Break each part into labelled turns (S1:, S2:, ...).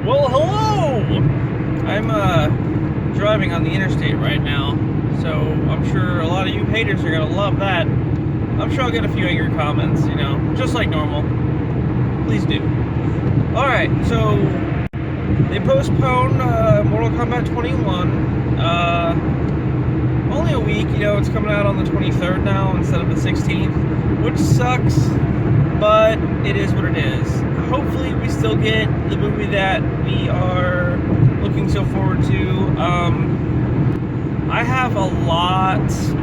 S1: Well, hello! I'm driving on the interstate right now, so I'm sure a lot of you haters are gonna love that. I'm sure I'll get a few angry comments, just like normal. Please do. Alright, so they postponed Mortal Kombat 21. Only a week, it's coming out on the 23rd now instead of the 16th, which sucks, but it is what it is. Hopefully we still get the movie that we are looking so forward to. I have a lot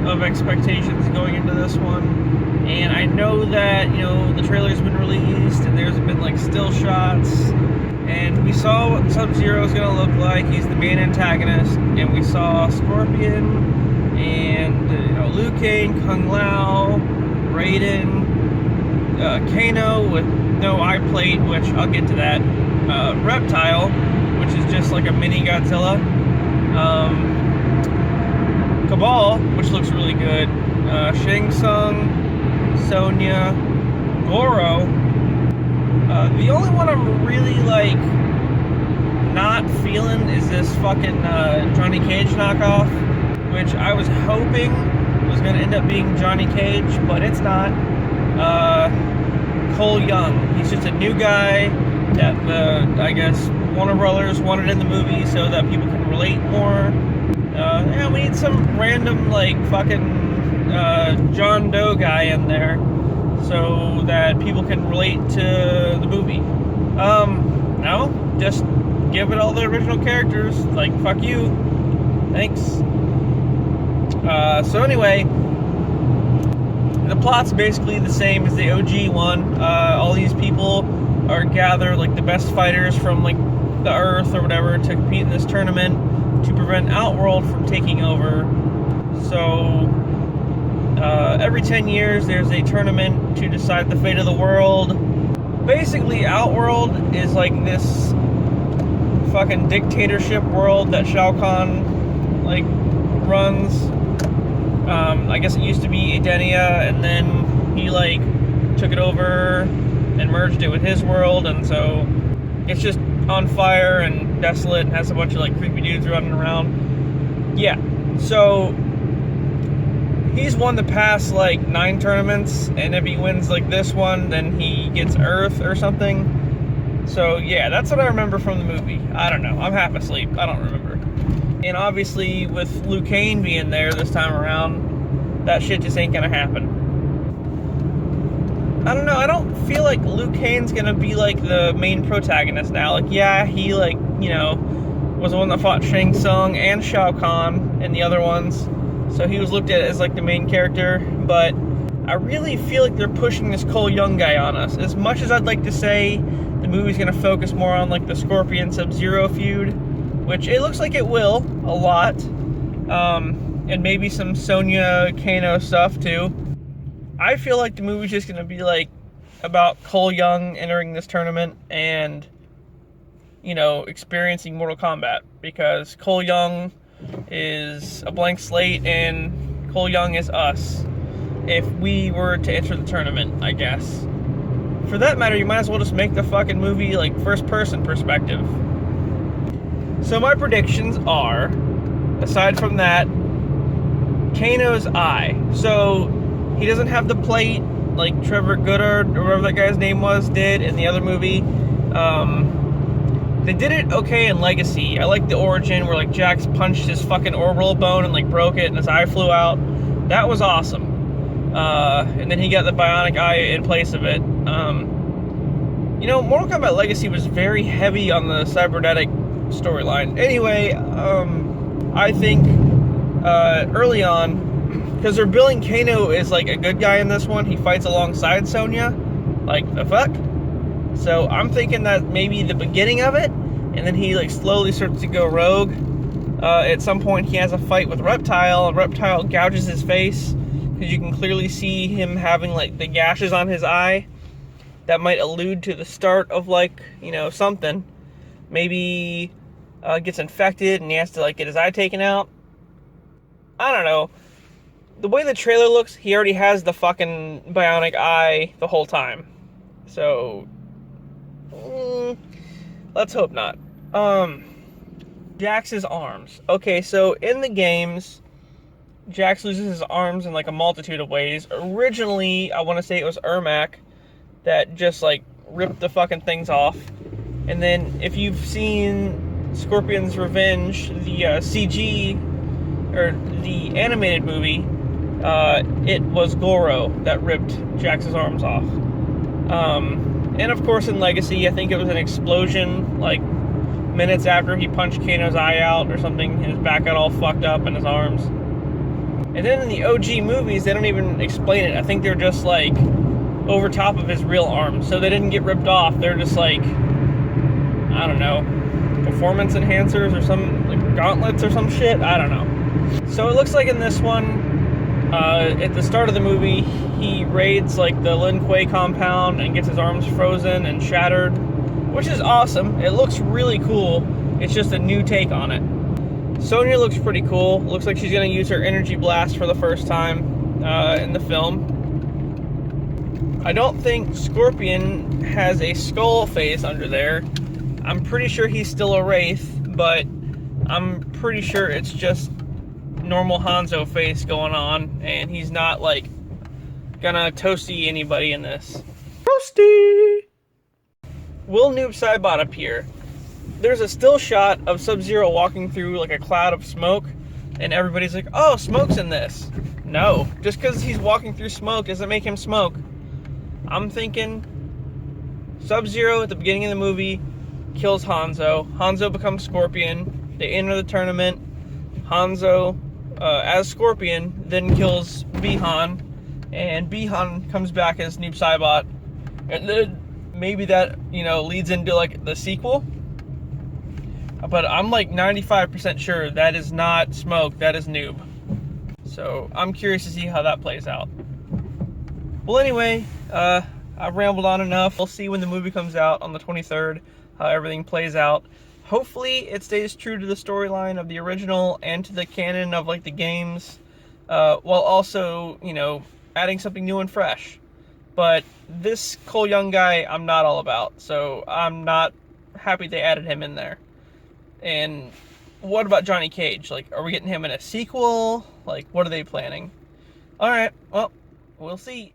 S1: of expectations going into this one, and I know that, the trailer's been released, and there's been, still shots, and we saw what Sub-Zero is going to look like. He's the main antagonist, and we saw Scorpion, and, Liu Kang, Kung Lao, Raiden, Kano with no eye plate, which I'll get to that. Reptile, which is just like a mini Godzilla. Cabal, which looks really good. Shang Tsung, Sonya, Goro. The only one I'm really not feeling is this fucking Johnny Cage knockoff, which I was hoping was going to end up being Johnny Cage, but it's not. Cole Young. He's just a new guy that I guess Warner Brothers wanted in the movie so that people can relate more. We need some random fucking John Doe guy in there so that people can relate to the movie. No, just give it all the original characters. Fuck you. Thanks. So anyway, the plot's basically the same as the OG one. All these people are gathered, the best fighters from, the Earth or whatever, to compete in this tournament to prevent Outworld from taking over. So, every 10 years, there's a tournament to decide the fate of the world. Basically, Outworld is, this fucking dictatorship world that Shao Kahn, runs. I guess it used to be Edenia, and then he, took it over and merged it with his world, and so it's just on fire and desolate and has a bunch of, creepy dudes running around. Yeah, so he's won the past, 9 tournaments, and if he wins, this one, then he gets Earth or something. So, yeah, that's what I remember from the movie. I don't know. I'm half asleep. I don't remember. And obviously, with Liu Kang being there this time around, that shit just ain't gonna happen. I don't know, I don't feel like Liu Kang's gonna be, the main protagonist now. Yeah, he, was the one that fought Shang Tsung and Shao Kahn and the other ones, so he was looked at as, the main character, but I really feel like they're pushing this Cole Young guy on us. As much as I'd like to say the movie's gonna focus more on, the Scorpion Sub-Zero feud, which it looks like it will, a lot, and maybe some Sonya Kano stuff, too. I feel like the movie's just gonna be, about Cole Young entering this tournament and, experiencing Mortal Kombat, because Cole Young is a blank slate, and Cole Young is us, if we were to enter the tournament, I guess. For that matter, you might as well just make the fucking movie, first-person perspective. So my predictions are, aside from that, Kano's eye. So he doesn't have the plate like Trevor Goddard or whatever that guy's name was did in the other movie. They did it okay in Legacy. I like the origin where Jax punched his fucking orbital bone and broke it and his eye flew out. That was awesome. And then he got the bionic eye in place of it. Mortal Kombat Legacy was very heavy on the cybernetic storyline. Anyway, I think early on, because they're billing Kano as a good guy in this one, he fights alongside Sonya. The fuck? So I'm thinking that maybe the beginning of it, and then he slowly starts to go rogue. At some point he has a fight with Reptile, and Reptile gouges his face, because you can clearly see him having the gashes on his eye. That might allude to the start of something. Maybe gets infected and he has to get his eye taken out. I don't know. The way the trailer looks, he already has the fucking bionic eye the whole time. So, let's hope not. Jax's arms. Okay, so in the games, Jax loses his arms in like a multitude of ways. Originally, I want to say it was Ermac that just like ripped the fucking things off. And then if you've seen Scorpion's Revenge, the CG or the animated movie, it was Goro that ripped Jax's arms off. And of course in Legacy, I think it was an explosion like minutes after he punched Kano's eye out or something. His back got all fucked up in his arms. And then in the OG movies, they don't even explain it. I think they're just like over top of his real arms. So they didn't get ripped off. They're just like, I don't know, performance enhancers or some like gauntlets or some shit. I don't know. So it looks like in this one, at the start of the movie, he raids like the Lin Kuei compound and gets his arms frozen and shattered, which is awesome. It looks really cool. It's just a new take on it. Sonya looks pretty cool. Looks like she's going to use her energy blast for the first time in the film. I don't think Scorpion has a skull face under there. I'm pretty sure he's still a Wraith, but I'm pretty sure it's just normal Hanzo face going on, and he's not like gonna toasty anybody in this. Toasty! Will Noob Saibot appear? There's a still shot of Sub-Zero walking through like a cloud of smoke, and everybody's like, oh, smoke's in this. No, just because he's walking through smoke doesn't make him smoke. I'm thinking Sub-Zero at the beginning of the movie kills Hanzo. Hanzo becomes Scorpion. They enter the tournament. Hanzo, as Scorpion, then kills Bihan, and Bihan comes back as Noob Saibot. And then maybe that, you know, leads into like the sequel. But I'm like 95% sure that is not Smoke, that is Noob. So I'm curious to see how that plays out. Well, anyway, I've rambled on enough. We'll see when the movie comes out on the 23rd, how everything plays out. Hopefully it stays true to the storyline of the original and to the canon of like the games, while also, you know, adding something new and fresh. But this Cole Young guy, I'm not all about, so I'm not happy they added him in there. And what about Johnny Cage? Like, are we getting him in a sequel? Like, what are they planning? Alright, well, we'll see.